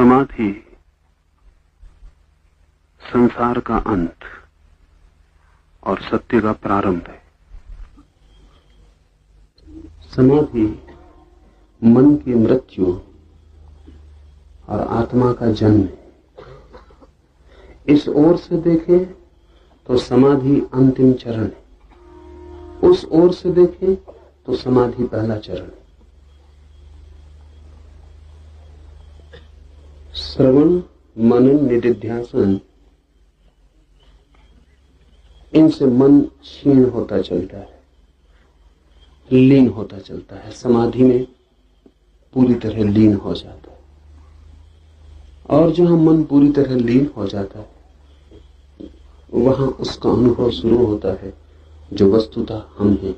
समाधि संसार का अंत और सत्य का प्रारंभ है। समाधि मन की मृत्यु और आत्मा का जन्म है। इस ओर से देखें तो समाधि अंतिम चरण है, उस ओर से देखें तो समाधि पहला चरण है। श्रवण, मनन, निधिध्यासन, इनसे मन क्षीण होता चलता है, लीन होता चलता है, समाधि में पूरी तरह लीन हो जाता है। और जहां मन पूरी तरह लीन हो जाता है वहां उसका अनुभव शुरू होता है जो वस्तुतः हम हैं।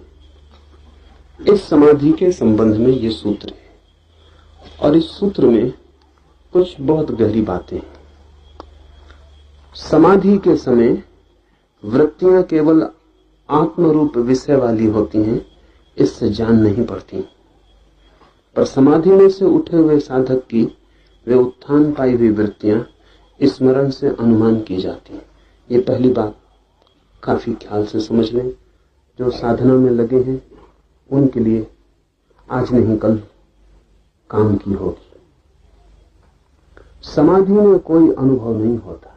इस समाधि के संबंध में ये सूत्र है और इस सूत्र में कुछ बहुत गहरी बातें हैं। समाधि के समय वृत्तियां केवल आत्मरूप विषय वाली होती हैं, इससे जान नहीं पड़ती, पर समाधि में से उठे हुए साधक की वे उत्थान पाई हुई वृत्तियां स्मरण से अनुमान की जाती हैं। ये पहली बात काफी ख्याल से समझ लें। जो साधना में लगे हैं उनके लिए आज नहीं कल काम की होगी। समाधि में कोई अनुभव नहीं होता,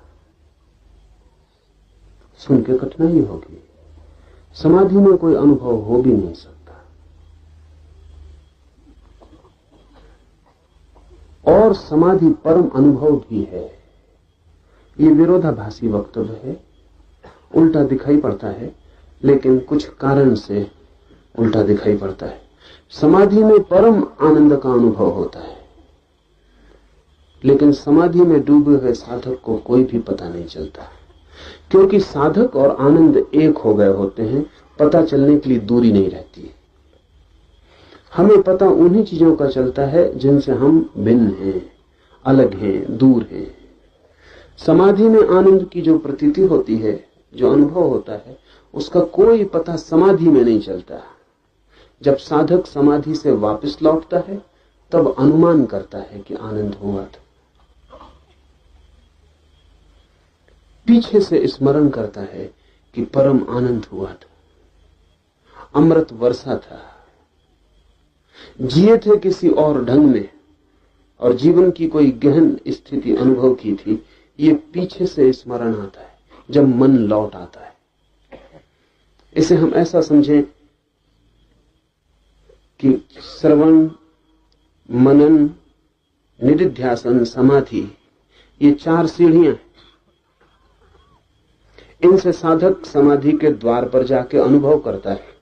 सुन के कठिनाई होगी। समाधि में कोई अनुभव हो भी नहीं सकता। और समाधि परम अनुभव भी है। ये विरोधाभासी वक्तव्य है, उल्टा दिखाई पड़ता है, लेकिन कुछ कारण से उल्टा दिखाई पड़ता है। समाधि में परम आनंद का अनुभव होता है, लेकिन समाधि में डूबे हुए साधक को कोई भी पता नहीं चलता, क्योंकि साधक और आनंद एक हो गए होते हैं। पता चलने के लिए दूरी नहीं रहती। हमें पता उन्हीं चीजों का चलता है जिनसे हम भिन्न हैं, अलग हैं, दूर हैं। समाधि में आनंद की जो प्रतीति होती है, जो अनुभव होता है, उसका कोई पता समाधि में नहीं चलता। जब साधक समाधि से वापस लौटता है तब अनुमान करता है कि आनंद हुआ था। पीछे से स्मरण करता है कि परम आनंद हुआ था, अमृत वर्षा था, जिए थे किसी और ढंग में और जीवन की कोई गहन स्थिति अनुभव की थी। ये पीछे से स्मरण आता है जब मन लौट आता है। इसे हम ऐसा समझें कि श्रवण, मनन, निधिध्यासन, समाधि, ये चार सीढ़ियां हैं। इनसे साधक समाधि के द्वार पर जाके अनुभव करता है।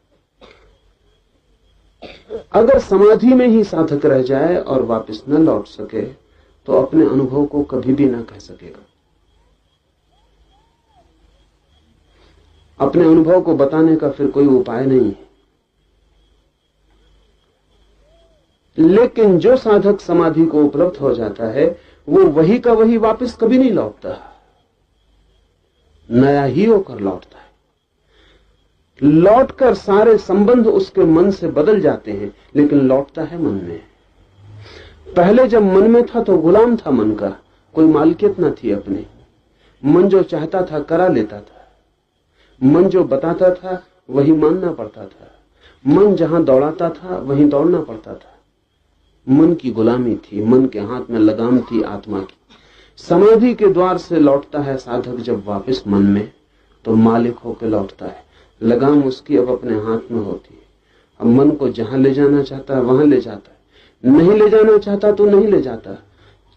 अगर समाधि में ही साधक रह जाए और वापस न लौट सके तो अपने अनुभव को कभी भी ना कह सकेगा। अपने अनुभव को बताने का फिर कोई उपाय नहीं है। लेकिन जो साधक समाधि को उपलब्ध हो जाता है वो वही का वही वापस कभी नहीं लौटता, नया ही होकर लौटता है। लौटकर सारे संबंध उसके मन से बदल जाते हैं, लेकिन लौटता है मन में। पहले जब मन में था तो गुलाम था मन का, कोई मालिकियत ना थी अपनी। मन जो चाहता था करा लेता था, मन जो बताता था वही मानना पड़ता था, मन जहां दौड़ाता था वहीं दौड़ना पड़ता था। मन की गुलामी थी, मन के हाथ में लगाम थी आत्मा की। समाधि के द्वार से लौटता है साधक जब वापस मन में, तो मालिक होकर लौटता है। लगाम उसकी अब अपने हाथ में होती है। अब मन को जहां ले जाना चाहता है वहां ले जाता है, नहीं ले जाना चाहता तो नहीं ले जाता,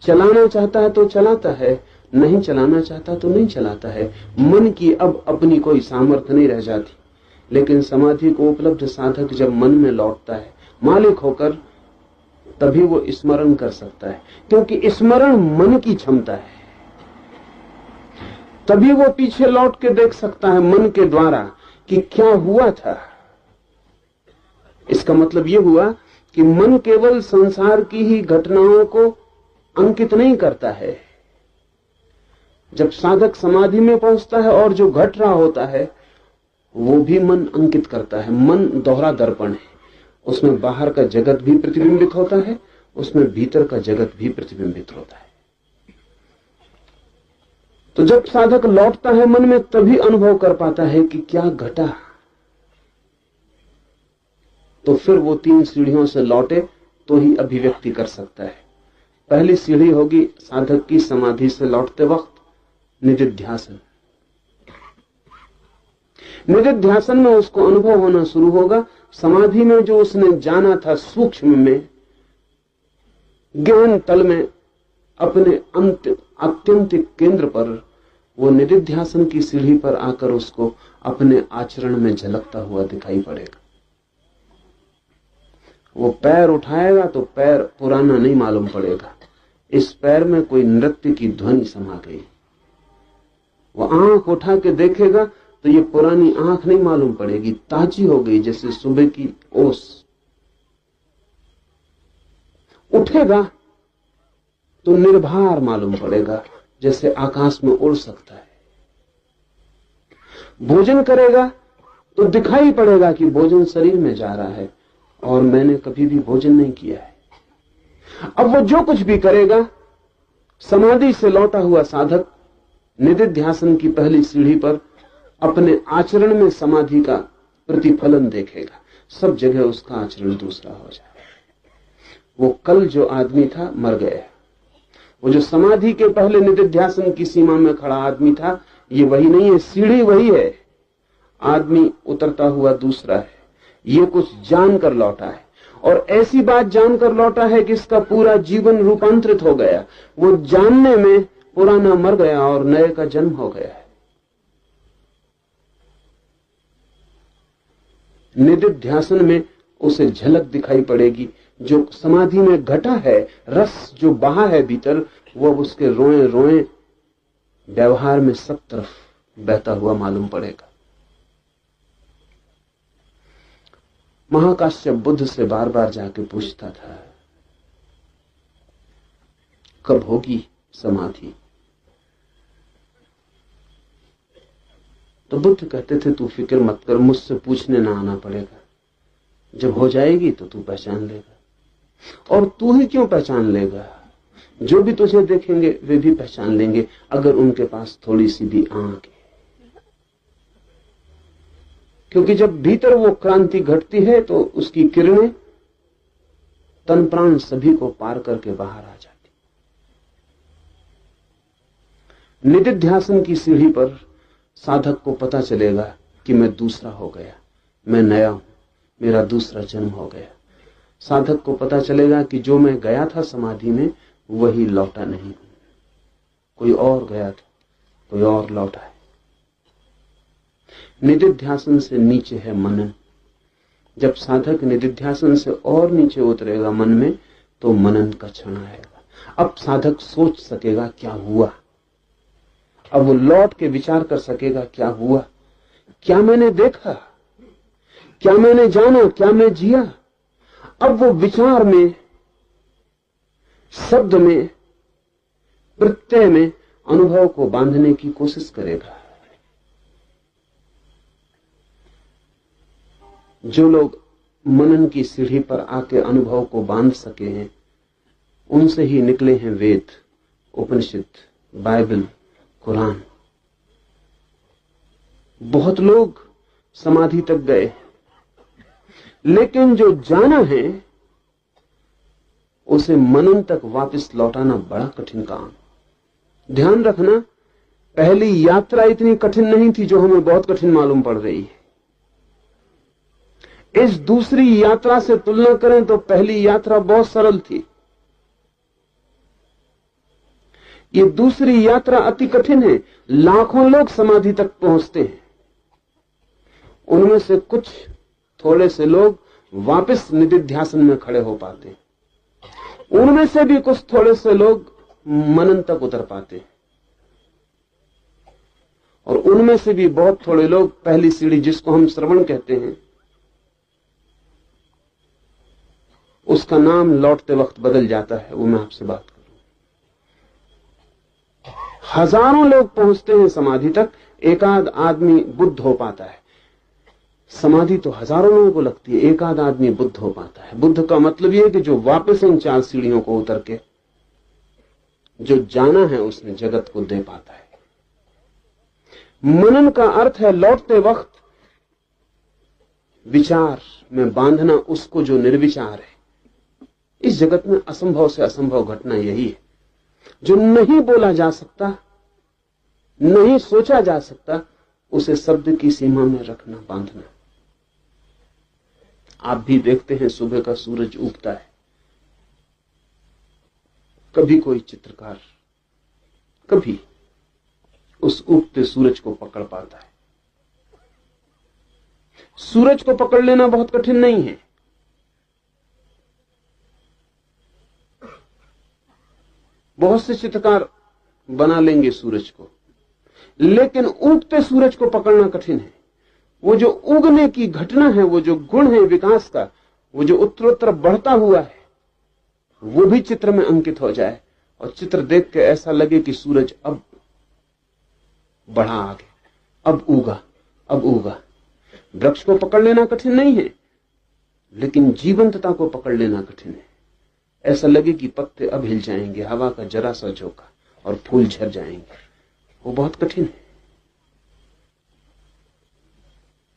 चलाना चाहता है तो चलाता है, नहीं चलाना चाहता तो नहीं चलाता है। मन की अब अपनी कोई सामर्थ्य नहीं रह जाती। लेकिन समाधि को उपलब्ध साधक जब मन में लौटता है मालिक होकर, तभी वो स्मरण कर सकता है, क्योंकि स्मरण मन की क्षमता है। तभी वो पीछे लौट के देख सकता है मन के द्वारा कि क्या हुआ था। इसका मतलब यह हुआ कि मन केवल संसार की ही घटनाओं को अंकित नहीं करता है। जब साधक समाधि में पहुंचता है और जो घट रहा होता है वो भी मन अंकित करता है। मन दोहरा दर्पण है, उसमें बाहर का जगत भी प्रतिबिंबित होता है, उसमें भीतर का जगत भी प्रतिबिंबित होता है। तो जब साधक लौटता है मन में, तभी अनुभव कर पाता है कि क्या घटा। तो फिर वो 3 सीढ़ियों से लौटे तो ही अभिव्यक्ति कर सकता है। पहली सीढ़ी होगी साधक की समाधि से लौटते वक्त निदिध्यासन। निदिध्यासन में उसको अनुभव होना शुरू होगा, समाधि में जो उसने जाना था सूक्ष्म में, गहन तल में, अपने आत्यंतिक केंद्र पर, वो निदिध्यासन की सीढ़ी पर आकर उसको अपने आचरण में झलकता हुआ दिखाई पड़ेगा। वो पैर उठाएगा तो पैर पुराना नहीं मालूम पड़ेगा, इस पैर में कोई नृत्य की ध्वनि समा गई। वो आंख उठा के देखेगा तो ये पुरानी आंख नहीं मालूम पड़ेगी, ताजी हो गई जैसे सुबह की ओस। उठेगा तो निर्भर मालूम पड़ेगा, जैसे आकाश में उड़ सकता है। भोजन करेगा तो दिखाई पड़ेगा कि भोजन शरीर में जा रहा है और मैंने कभी भी भोजन नहीं किया है। अब वो जो कुछ भी करेगा, समाधि से लौटा हुआ साधक निदिध्यासन की पहली सीढ़ी पर अपने आचरण में समाधि का प्रतिफलन देखेगा। सब जगह उसका आचरण दूसरा हो जाए। वो कल जो आदमी था मर गया, वो जो समाधि के पहले निदिध्यासन की सीमा में खड़ा आदमी था, ये वही नहीं है, सीढ़ी वही है, आदमी उतरता हुआ दूसरा है। ये कुछ जानकर लौटा है और ऐसी बात जानकर लौटा है कि इसका पूरा जीवन रूपांतरित हो गया। वो जानने में पुराना मर गया और नए का जन्म हो गया है। निदिध्यासन में उसे झलक दिखाई पड़ेगी, जो समाधि में घटा है, रस जो बहा है भीतर, वो उसके रोए रोए व्यवहार में सब तरफ बहता हुआ मालूम पड़ेगा। महाकाश्यप बुद्ध से बार बार जाके पूछता था, कब होगी समाधि? तो बुद्ध कहते थे, तू फिक्र मत कर, मुझसे पूछने ना आना पड़ेगा, जब हो जाएगी तो तू पहचान लेगा। और तू ही क्यों पहचान लेगा, जो भी तुझे देखेंगे वे भी पहचान लेंगे, अगर उनके पास थोड़ी सी भी आंख है। क्योंकि जब भीतर वो क्रांति घटती है तो उसकी किरणें तन प्राण सभी को पार करके बाहर आ जाती। निदिध्यासन की सीढ़ी पर साधक को पता चलेगा कि मैं दूसरा हो गया, मैं नया हूं, मेरा दूसरा जन्म हो गया। साधक को पता चलेगा कि जो मैं गया था समाधि में वही लौटा नहीं, कोई और गया था, कोई और लौटा है। निदिध्यासन से नीचे है मनन। जब साधक निदिध्यासन से और नीचे उतरेगा मन में, तो मनन का क्षण आएगा। अब साधक सोच सकेगा क्या हुआ, अब वो लौट के विचार कर सकेगा क्या हुआ, क्या मैंने देखा, क्या मैंने जाना, क्या मैं जिया। अब वो विचार में, शब्द में, प्रत्यय में अनुभव को बांधने की कोशिश करेगा। जो लोग मनन की सीढ़ी पर आके अनुभव को बांध सके हैं, उनसे ही निकले हैं वेद, उपनिषद, बाइबल, कुरान। बहुत लोग समाधि तक गए, लेकिन जो जाना है उसे मनन तक वापस लौटाना बड़ा कठिन काम। ध्यान रखना, पहली यात्रा इतनी कठिन नहीं थी जो हमें बहुत कठिन मालूम पड़ रही है। इस दूसरी यात्रा से तुलना करें तो पहली यात्रा बहुत सरल थी। ये दूसरी यात्रा अति कठिन है। लाखों लोग समाधि तक पहुंचते हैं, उनमें से कुछ थोड़े से लोग वापस निदिध्यासन में खड़े हो पाते, उनमें से भी कुछ थोड़े से लोग मनन तक उतर पाते, और उनमें से भी बहुत थोड़े लोग पहली सीढ़ी, जिसको हम श्रवण कहते हैं, उसका नाम लौटते वक्त बदल जाता है, वो मैं आपसे बात करूं। हजारों लोग पहुंचते हैं समाधि तक, एक आध आदमी बुद्ध हो पाता है। समाधि तो हजारों लोगों को लगती है, एक आध आदमी बुद्ध हो पाता है। बुद्ध का मतलब यह है कि जो वापस इन 4 सीढ़ियों को उतर के जो जाना है उसने जगत को दे पाता है। मनन का अर्थ है लौटते वक्त विचार में बांधना उसको जो निर्विचार है। इस जगत में असंभव से असंभव घटना यही है। जो नहीं बोला जा सकता, नहीं सोचा जा सकता, उसे शब्द की सीमा में रखना, बांधना। आप भी देखते हैं सुबह का सूरज उगता है, कभी कोई चित्रकार कभी उस उगते सूरज को पकड़ पाता है। सूरज को पकड़ लेना बहुत कठिन नहीं है। बहुत से चित्रकार बना लेंगे सूरज को, लेकिन उगते सूरज को पकड़ना कठिन है। वो जो उगने की घटना है, वो जो गुण है विकास का, वो जो उत्तरोत्तर बढ़ता हुआ है, वो भी चित्र में अंकित हो जाए और चित्र देख के ऐसा लगे कि सूरज अब बढ़ा आगे, अब उगा, अब उगा। वृक्ष को पकड़ लेना कठिन नहीं है, लेकिन जीवंतता को पकड़ लेना कठिन है। ऐसा लगे कि पत्ते अब हिल जाएंगे, हवा का जरा सा झोंका और फूल झड़ जाएंगे। वो बहुत कठिन है,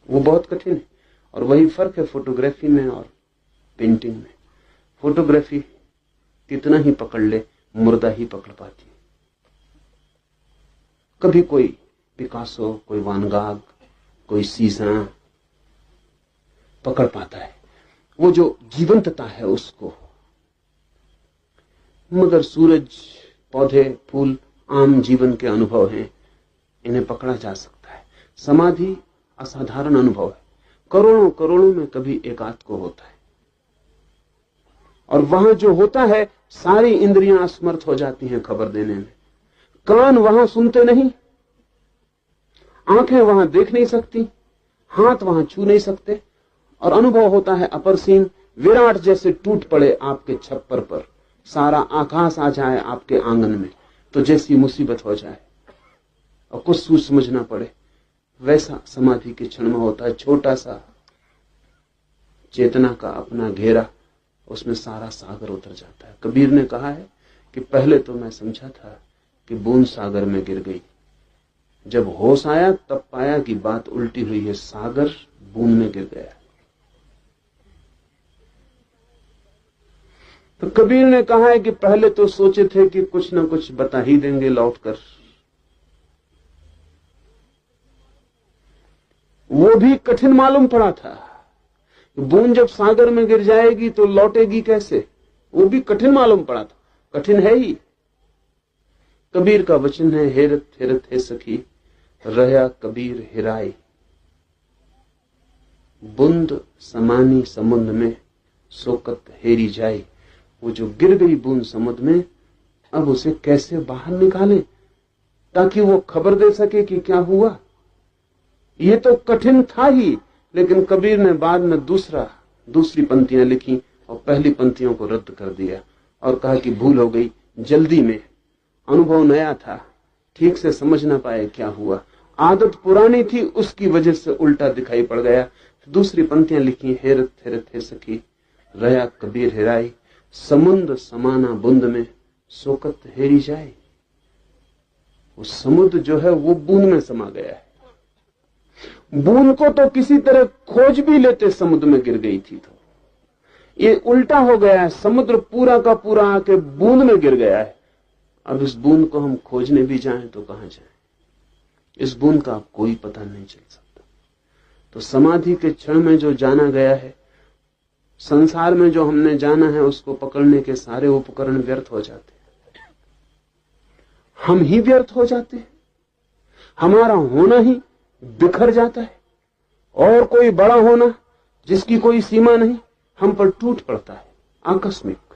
वो बहुत कठिन है। और वही फर्क है फोटोग्राफी में और पेंटिंग में। फोटोग्राफी कितना ही पकड़ ले, मुर्दा ही पकड़ पाती है। कभी कोई पिकासो, कोई वान गाग, कोई सीज़न पकड़ पाता है, वो जो जीवंतता है उसको। मगर सूरज, पौधे, फूल आम जीवन के अनुभव हैं, इन्हें पकड़ा जा सकता है। समाधि असाधारण अनुभव है, करोड़ों करोड़ों में कभी एकाध को होता है। और वहां जो होता है, सारी इंद्रियां असमर्थ हो जाती हैं खबर देने में। कान वहां सुनते नहीं, आंखें वहां देख नहीं सकती, हाथ वहां छू नहीं सकते, और अनुभव होता है अपरसीम, विराट जैसे टूट पड़े आपके छप्पर पर, सारा आकाश आ जाए आपके आंगन में, तो जैसी मुसीबत हो जाए और कुछ सोच समझना पड़े, वैसा समाधि के क्षण में होता है। छोटा सा चेतना का अपना घेरा, उसमें सारा सागर उतर जाता है। कबीर ने कहा है कि पहले तो मैं समझा था कि बूंद सागर में गिर गई, जब होश आया तब पाया कि बात उल्टी हुई है, सागर बूंद में गिर गया। तो कबीर ने कहा है कि पहले तो सोचे थे कि कुछ ना कुछ बता ही देंगे लौटकर, वो भी कठिन मालूम पड़ा था। बूंद जब सागर में गिर जाएगी तो लौटेगी कैसे, वो भी कठिन मालूम पड़ा था। कठिन है ही। कबीर का वचन है, हेरत हेरत है सखी, रहया कबीर हिराई। बूंद समानी समुद्र में, सोकत हेरी जाई। वो जो गिर गई बूंद समुद्र में, अब उसे कैसे बाहर निकाले ताकि वो खबर दे सके कि क्या हुआ। ये तो कठिन था ही, लेकिन कबीर ने बाद में दूसरी पंक्तियां लिखी और पहली पंक्तियों को रद्द कर दिया और कहा कि भूल हो गई, जल्दी में, अनुभव नया था, ठीक से समझ ना पाए क्या हुआ, आदत पुरानी थी, उसकी वजह से उल्टा दिखाई पड़ गया। दूसरी पंक्तियां लिखी, हेरत हेरत है सखी, रहया कबीर हिराई। समुद्र समाना बूंद में, सोकत हेरी जाए। वो समुद्र जो है वो बूंद में समा गया है। बूंद को तो किसी तरह खोज भी लेते, समुद्र में गिर गई थी। तो ये उल्टा हो गया है, समुद्र पूरा का पूरा आके बूंद में गिर गया है। अब इस बूंद को हम खोजने भी जाएं तो कहां जाएं? इस बूंद का अब कोई पता नहीं चल सकता। तो समाधि के क्षण में जो जाना गया है, संसार में जो हमने जाना है, उसको पकड़ने के सारे उपकरण व्यर्थ हो जाते हैं। हम ही व्यर्थ हो जाते हैं, हमारा होना ही बिखर जाता है, और कोई बड़ा होना जिसकी कोई सीमा नहीं हम पर टूट पड़ता है। आकस्मिक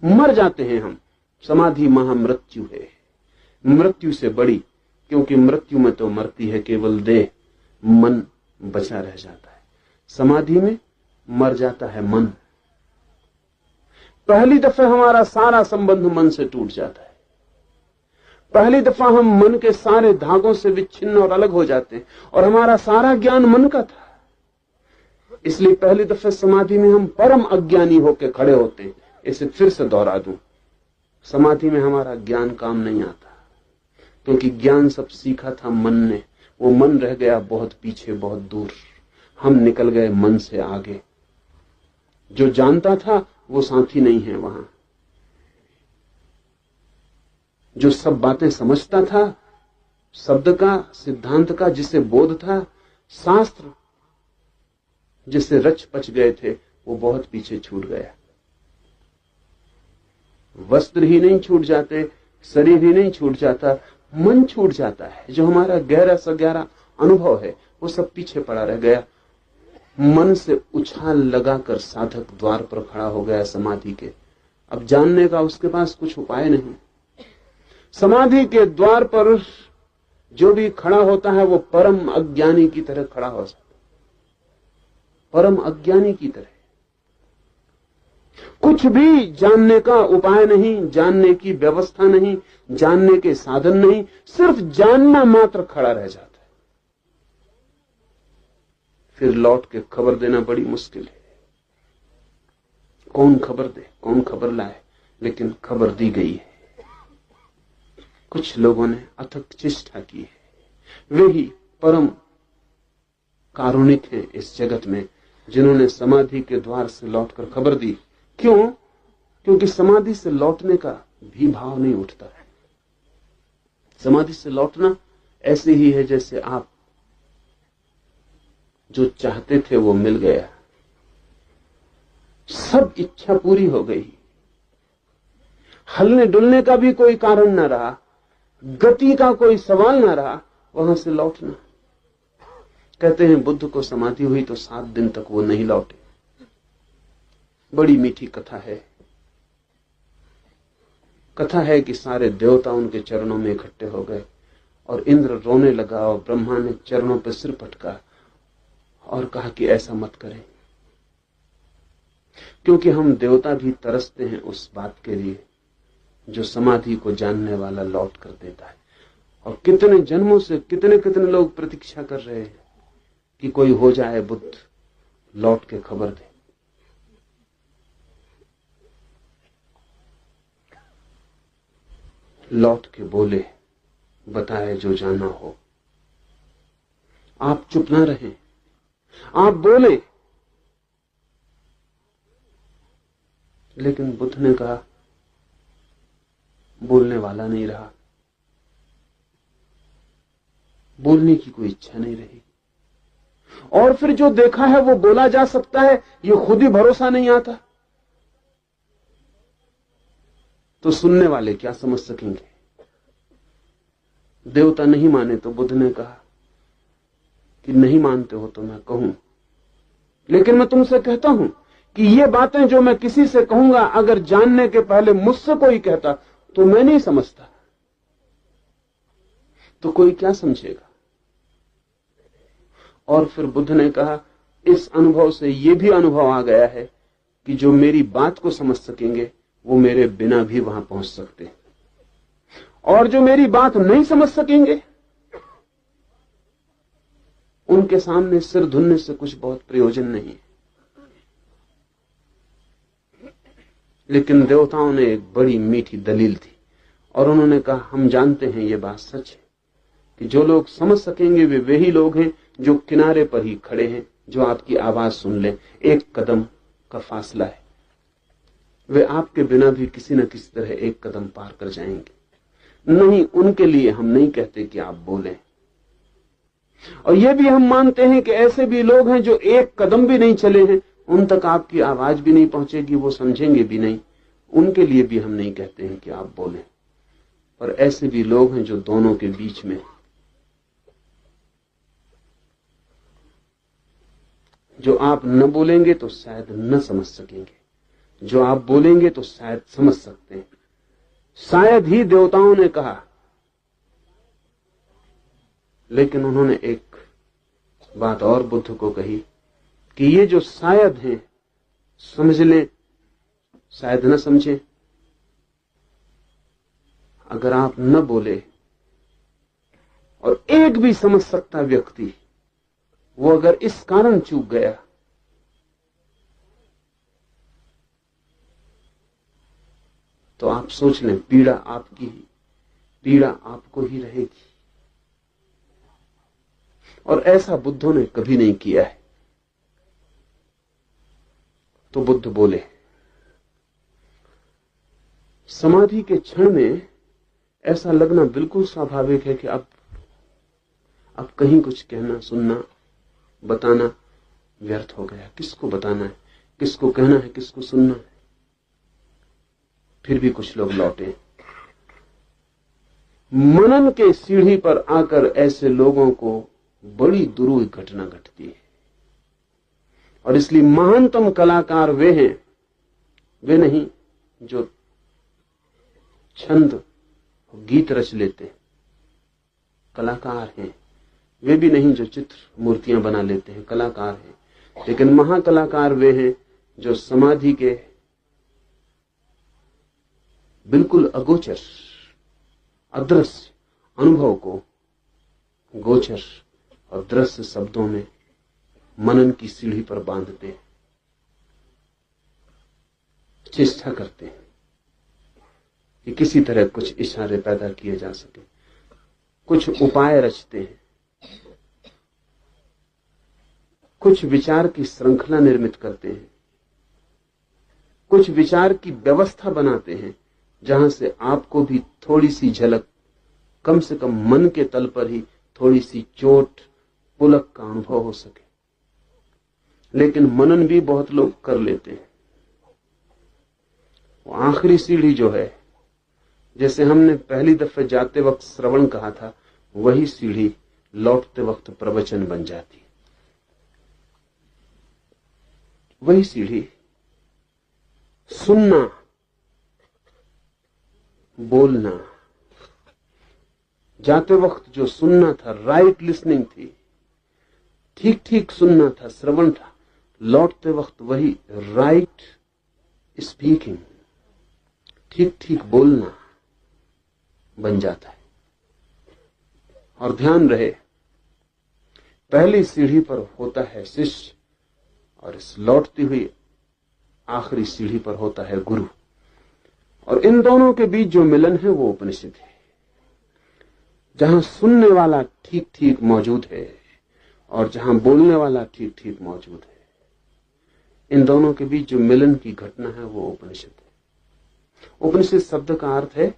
मर जाते हैं हम। समाधि महामृत्यु है, मृत्यु से बड़ी, क्योंकि मृत्यु में तो मरती है केवल देह, मन बचा रह जाता है। समाधि में मर जाता है मन। पहली दफे हमारा सारा संबंध मन से टूट जाता है। पहली दफा हम मन के सारे धागों से विच्छिन्न और अलग हो जाते हैं, और हमारा सारा ज्ञान मन का था। इसलिए पहली दफे समाधि में हम परम अज्ञानी होकर खड़े होते हैं। इसे फिर से दोहरा दूं, समाधि में हमारा ज्ञान काम नहीं आता, क्योंकि ज्ञान सब सीखा था मन ने। वो मन रह गया बहुत पीछे, बहुत दूर। हम निकल गए मन से आगे। जो जानता था वो साथी नहीं है वहां। जो सब बातें समझता था, शब्द का, सिद्धांत का जिसे बोध था, शास्त्र जिसे रच पच गए थे, वो बहुत पीछे छूट गया। वस्त्र ही नहीं छूट जाते, शरीर ही नहीं छूट जाता, मन छूट जाता है। जो हमारा गहरा सा गहरा अनुभव है वो सब पीछे पड़ा रह गया। मन से उछाल लगाकर साधक द्वार पर खड़ा हो गया समाधि के। अब जानने का उसके पास कुछ उपाय नहीं। समाधि के द्वार पर जो भी खड़ा होता है वो परम अज्ञानी की तरह खड़ा हो जाता है, परम अज्ञानी की तरह। कुछ भी जानने का उपाय नहीं, जानने की व्यवस्था नहीं, जानने के साधन नहीं, सिर्फ जानना मात्र खड़ा रह जाता है। फिर लौट के खबर देना बड़ी मुश्किल है। कौन खबर दे, कौन खबर लाए, लेकिन खबर दी गई है। कुछ लोगों ने अथक चेष्टा की है। वे ही परम कारुणिक हैं इस जगत में, जिन्होंने समाधि के द्वार से लौटकर खबर दी। क्यों? क्योंकि समाधि से लौटने का भी भाव नहीं उठता है। समाधि से लौटना ऐसे ही है जैसे आप जो चाहते थे वो मिल गया, सब इच्छा पूरी हो गई, हलने डुलने का भी कोई कारण न रहा, गति का कोई सवाल न रहा, वहां से लौटना। कहते हैं बुद्ध को समाधि हुई तो 7 दिन तक वो नहीं लौटे। बड़ी मीठी कथा है। कथा है कि सारे देवता उनके चरणों में इकट्ठे हो गए और इंद्र रोने लगा और ब्रह्मा ने चरणों पर सिर पटका और कहा कि ऐसा मत करें, क्योंकि हम देवता भी तरसते हैं उस बात के लिए जो समाधि को जानने वाला लौट कर देता है। और कितने जन्मों से कितने कितने लोग प्रतीक्षा कर रहे हैं कि कोई हो जाए बुद्ध, लौट के खबर दे। लौट के बोले, बताए जो जाना हो। आप चुप ना रहें, आप बोले। लेकिन बुद्ध ने कहा, बोलने वाला नहीं रहा, बोलने की कोई इच्छा नहीं रही। और फिर जो देखा है वो बोला जा सकता है, ये खुद ही भरोसा नहीं आता, तो सुनने वाले क्या समझ सकेंगे। देवता नहीं माने तो बुद्ध ने कहा कि नहीं मानते हो तो मैं कहूं, लेकिन मैं तुमसे कहता हूं कि ये बातें जो मैं किसी से कहूंगा, अगर जानने के पहले मुझसे कोई कहता तो मैं नहीं समझता, तो कोई क्या समझेगा। और फिर बुद्ध ने कहा, इस अनुभव से यह भी अनुभव आ गया है कि जो मेरी बात को समझ सकेंगे वो मेरे बिना भी वहां पहुंच सकते हैं, और जो मेरी बात नहीं समझ सकेंगे उनके सामने सिर धुनने से कुछ बहुत प्रयोजन नहीं है। लेकिन देवताओं ने एक बड़ी मीठी दलील थी और उन्होंने कहा, हम जानते हैं ये बात सच है कि जो लोग समझ सकेंगे वे वही लोग हैं जो किनारे पर ही खड़े हैं, जो आपकी आवाज सुन ले। 1 कदम का फासला है, वे आपके बिना भी किसी न किसी तरह 1 कदम पार कर जाएंगे। नहीं, उनके लिए हम नहीं कहते कि आप बोलें। और यह भी हम मानते हैं कि ऐसे भी लोग हैं जो 1 कदम भी नहीं चले हैं, उन तक आपकी आवाज भी नहीं पहुंचेगी, वो समझेंगे भी नहीं। उनके लिए भी हम नहीं कहते हैं कि आप बोलें। और ऐसे भी लोग हैं जो दोनों के बीच में, जो आप न बोलेंगे तो शायद न समझ सकेंगे, जो आप बोलेंगे तो शायद समझ सकते हैं। शायद ही देवताओं ने कहा, लेकिन उन्होंने एक बात और बुद्ध को कही कि ये जो शायद हैं, समझ लें शायद न समझें। अगर आप न बोले और एक भी समझ सकता व्यक्ति वो अगर इस कारण चूक गया तो आप सोच लें, पीड़ा आपकी ही, पीड़ा आपको ही रहेगी। और ऐसा बुद्धों ने कभी नहीं किया है। तो बुद्ध बोले, समाधि के क्षण में ऐसा लगना बिल्कुल स्वाभाविक है कि अब कहीं कुछ कहना, सुनना, बताना व्यर्थ हो गया। किसको बताना है, किसको कहना है, किसको सुनना है। फिर भी कुछ लोग लौटे। मनन के सीढ़ी पर आकर ऐसे लोगों को बड़ी दुरूह घटना घटती है। और इसलिए महानतम कलाकार वे हैं, वे नहीं जो छंद गीत रच लेते हैं, कलाकार हैं। वे भी नहीं जो चित्र मूर्तियां बना लेते हैं, कलाकार हैं। लेकिन महाकलाकार वे हैं जो समाधि के बिल्कुल अगोचर, अदृश्य अनुभव को गोचर और दृश्य शब्दों में मनन की सीढ़ी पर बांधते हैं, चेष्टा करते हैं कि किसी तरह कुछ इशारे पैदा किए जा सके, कुछ उपाय रचते हैं, कुछ विचार की श्रृंखला निर्मित करते हैं, कुछ विचार की व्यवस्था बनाते हैं जहां से आपको भी थोड़ी सी झलक, कम से कम मन के तल पर ही थोड़ी सी चोट, पुलक का अनुभव हो सके। लेकिन मनन भी बहुत लोग कर लेते हैं। वो आखिरी सीढ़ी जो है, जैसे हमने पहली दफे जाते वक्त श्रवण कहा था, वही सीढ़ी लौटते वक्त प्रवचन बन जाती। वही सीढ़ी सुनना, बोलना, जाते वक्त जो सुनना था, राइट लिसनिंग थी, ठीक ठीक सुनना था, श्रवण था, लौटते वक्त वही राइट स्पीकिंग, ठीक ठीक बोलना बन जाता है। और ध्यान रहे, पहली सीढ़ी पर होता है शिष्य और इस लौटती हुई आखिरी सीढ़ी पर होता है गुरु। और इन दोनों के बीच जो मिलन है वो उपनिषद है, जहां सुनने वाला ठीक ठीक मौजूद है और जहां बोलने वाला ठीक ठीक मौजूद है। इन दोनों के बीच जो मिलन की घटना है वो उपनिषद है। उपनिषद शब्द का अर्थ है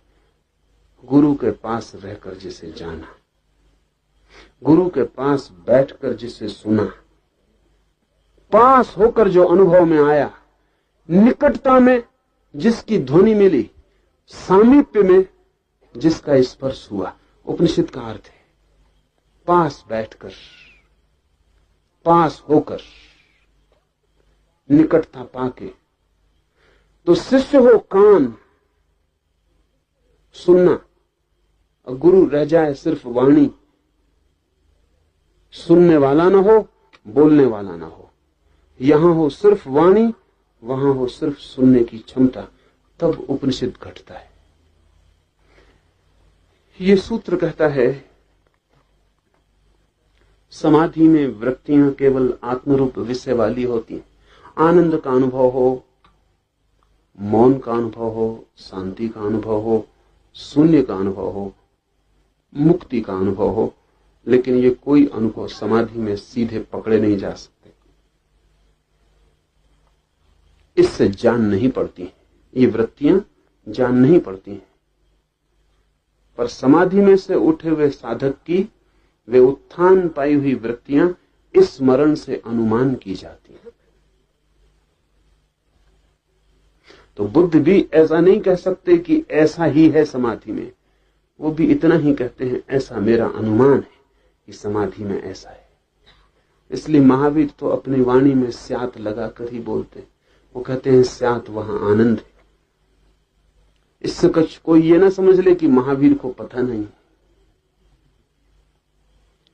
गुरु के पास रहकर जिसे जाना, गुरु के पास बैठकर जिसे सुना, पास होकर जो अनुभव में आया, निकटता में जिसकी ध्वनि मिली, सामीप्य में जिसका स्पर्श हुआ। उपनिषद का अर्थ है पास बैठकर, पास होकर, निकटता पाके। तो शिष्य हो कान सुनना और गुरु रह जाए सिर्फ वाणी, सुनने वाला ना हो, बोलने वाला ना हो। यहां हो सिर्फ वाणी, वहां हो सिर्फ सुनने की क्षमता, तब उपनिषद घटता है। ये सूत्र कहता है समाधि में वृत्तियां केवल आत्मरूप विषय वाली होती हैं। आनंद का अनुभव हो, मौन का अनुभव हो, शांति का अनुभव हो, शून्य का अनुभव हो, मुक्ति का अनुभव हो, लेकिन ये कोई अनुभव समाधि में सीधे पकड़े नहीं जा सकते। इससे जान नहीं पड़ती, ये वृत्तियां जान नहीं पड़ती। पर समाधि में से उठे हुए साधक की वे उत्थान पाई हुई वृत्तियां इस स्मरण से अनुमान की जाती हैं। तो बुद्ध भी ऐसा नहीं कह सकते कि ऐसा ही है समाधि में, वो भी इतना ही कहते हैं ऐसा मेरा अनुमान है कि समाधि में ऐसा है। इसलिए महावीर तो अपनी वाणी में स्यात लगाकर ही बोलते, वो कहते हैं स्यात वहां आनंद है। इससे कुछ कोई ये ना समझ ले कि महावीर को पता नहीं।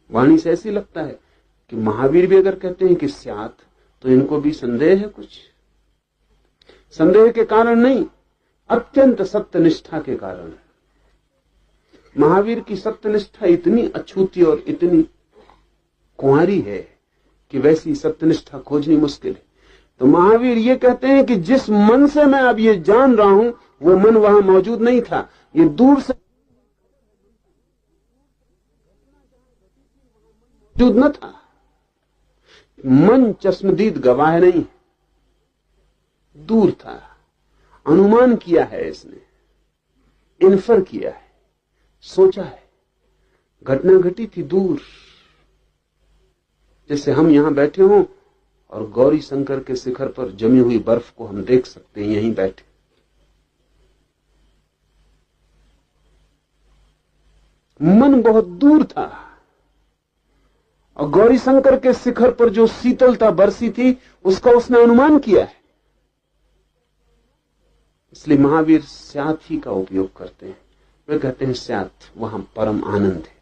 वाणी से ऐसी लगता है कि महावीर भी अगर कहते हैं कि स्यात, तो इनको भी संदेह है। कुछ संदेह के कारण नहीं, अत्यंत सत्यनिष्ठा के कारण। महावीर की सत्यनिष्ठा इतनी अछूती और इतनी कुंवारी है कि वैसी सत्यनिष्ठा खोजनी मुश्किल है। तो महावीर ये कहते हैं कि जिस मन से मैं अब ये जान रहा हूं, वो मन वहां मौजूद नहीं था, ये दूर से मौजूद न था। मन चश्मदीद गवाह नहीं, दूर था, अनुमान किया है इसने, इन्फर किया है, सोचा है, घटना घटी थी दूर। जैसे हम यहां बैठे हों और गौरी शंकर के शिखर पर जमी हुई बर्फ को हम देख सकते हैं यहीं बैठे। मन बहुत दूर था और गौरी शंकर के शिखर पर जो शीतलता बरसी थी उसका उसने अनुमान किया है। इसलिए महावीर स्यात ही का उपयोग करते हैं। वे कहते हैं स्यात, वहां परम आनंद है।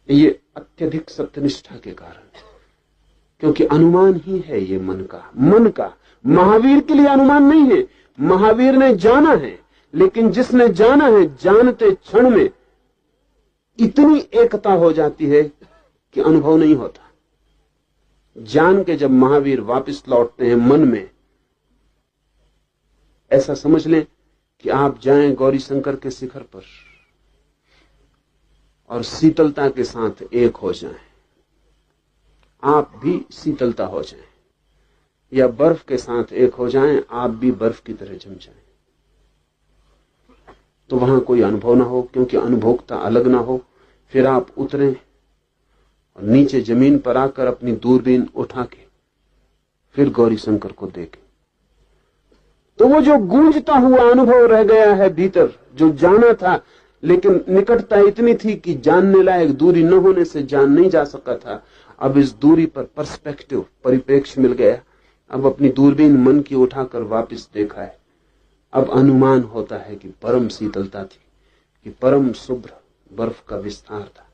ये अत्यधिक सत्यनिष्ठा के कारण, क्योंकि अनुमान ही है ये मन का। महावीर के लिए अनुमान नहीं है, महावीर ने जाना है, लेकिन जिसने जाना है जानते क्षण में इतनी एकता हो जाती है कि अनुभव नहीं होता। जान के जब महावीर वापस लौटते हैं मन में, ऐसा समझ लें कि आप जाएं गौरी शंकर के शिखर पर और शीतलता के साथ एक हो जाएं, आप भी शीतलता हो जाएं, या बर्फ के साथ एक हो जाएं, आप भी बर्फ की तरह जम जाएं। तो वहां कोई अनुभव ना हो, क्योंकि अनुभोक्ता अलग ना हो। फिर आप उतरें और नीचे जमीन पर आकर अपनी दूरबीन उठा के फिर गौरी शंकर को देखें, तो वो जो गूंजता हुआ अनुभव रह गया है भीतर, जो जाना था, लेकिन निकटता इतनी थी कि जानने लायक दूरी न होने से जान नहीं जा सका था। अब इस दूरी पर पर्सपेक्टिव, परिप्रेक्ष्य मिल गया। अब अपनी दूरबीन मन की उठाकर वापस देखा है। अब अनुमान होता है कि परम शीतलता थी, कि परम शुभ्र बर्फ का विस्तार था,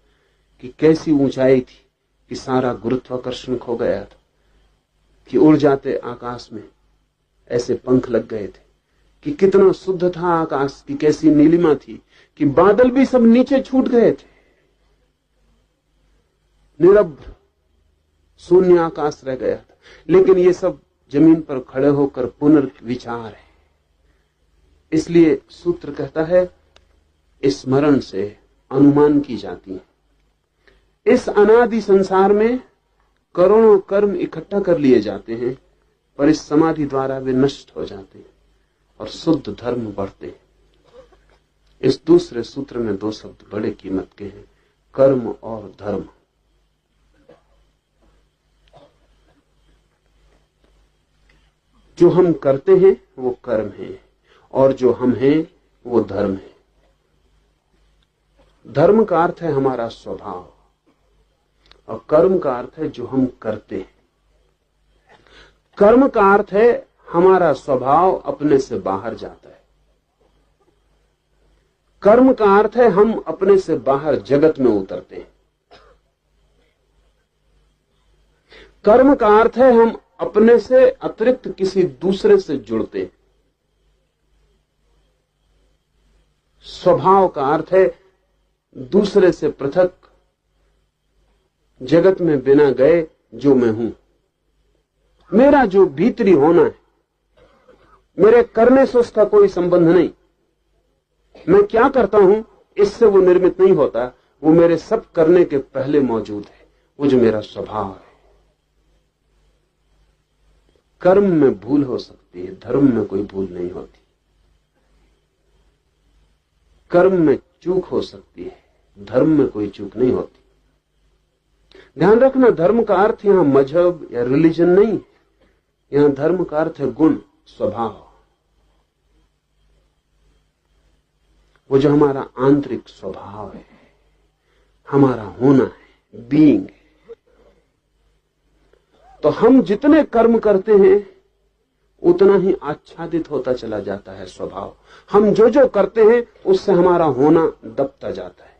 कि कैसी ऊंचाई थी, कि सारा गुरुत्वाकर्षण खो गया था, कि उड़ जाते आकाश में ऐसे पंख लग गए थे, कि कितना शुद्ध था आकाश, की कैसी नीलिमा थी, कि बादल भी सब नीचे छूट गए थे, निरभ्र शून्य आकाश रह गया था। लेकिन ये सब जमीन पर खड़े होकर पुनर्विचार है। इसलिए सूत्र कहता है स्मरण से अनुमान की जाती है। इस अनादि संसार में करोड़ों कर्म इकट्ठा कर लिए जाते हैं, पर इस समाधि द्वारा वे नष्ट हो जाते हैं और शुद्ध धर्म बढ़ते हैं। इस दूसरे सूत्र में दो शब्द बड़े कीमत के हैं, कर्म और धर्म। जो हम करते हैं वो कर्म है और जो हम हैं वो धर्म है। धर्म का अर्थ है हमारा स्वभाव और कर्म का अर्थ है जो हम करते हैं। कर्म का अर्थ है हमारा स्वभाव अपने से बाहर जाता है। कर्म का अर्थ है हम अपने से बाहर जगत में उतरते हैं। कर्म का अर्थ है हम अपने से अतिरिक्त किसी दूसरे से जुड़ते हैं। स्वभाव का अर्थ है दूसरे से पृथक, जगत में बिना गए जो मैं हूं, मेरा जो भीतरी होना है, मेरे करने से उसका कोई संबंध नहीं। मैं क्या करता हूं इससे वो निर्मित नहीं होता, वो मेरे सब करने के पहले मौजूद है, वो जो मेरा स्वभाव है। कर्म में भूल हो सकती है, धर्म में कोई भूल नहीं होती। कर्म में चूक हो सकती है, धर्म में कोई चूक नहीं होती। ध्यान रखना, धर्म का अर्थ यहां मजहब या रिलीजन नहीं, यहां धर्म का अर्थ है गुण, स्वभाव। वो जो हमारा आंतरिक स्वभाव है, हमारा होना है, बीइंग है। तो हम जितने कर्म करते हैं उतना ही आच्छादित होता चला जाता है स्वभाव। हम जो जो करते हैं उससे हमारा होना दबता जाता है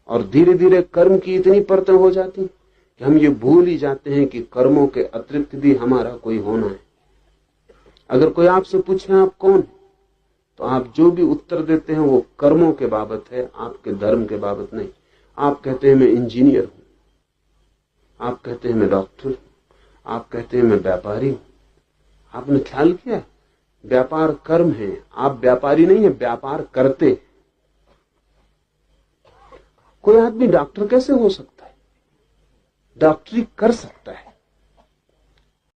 और धीरे धीरे कर्म की इतनी परतें हो जाती कि हम ये भूल ही जाते हैं कि कर्मों के अतिरिक्त भी हमारा कोई होना है। अगर कोई आपसे पूछे आप कौन, तो आप जो भी उत्तर देते हैं वो कर्मों के बाबत है, आपके धर्म के बाबत नहीं। आप कहते हैं मैं इंजीनियर हूं, आप कहते हैं मैं डॉक्टर हूं, आप कहते हैं मैं व्यापारी हूं। आपने ख्याल किया, व्यापार कर्म है, आप व्यापारी नहीं है, व्यापार करते। कोई आदमी डॉक्टर कैसे हो सकता है? डॉक्टरी कर सकता है,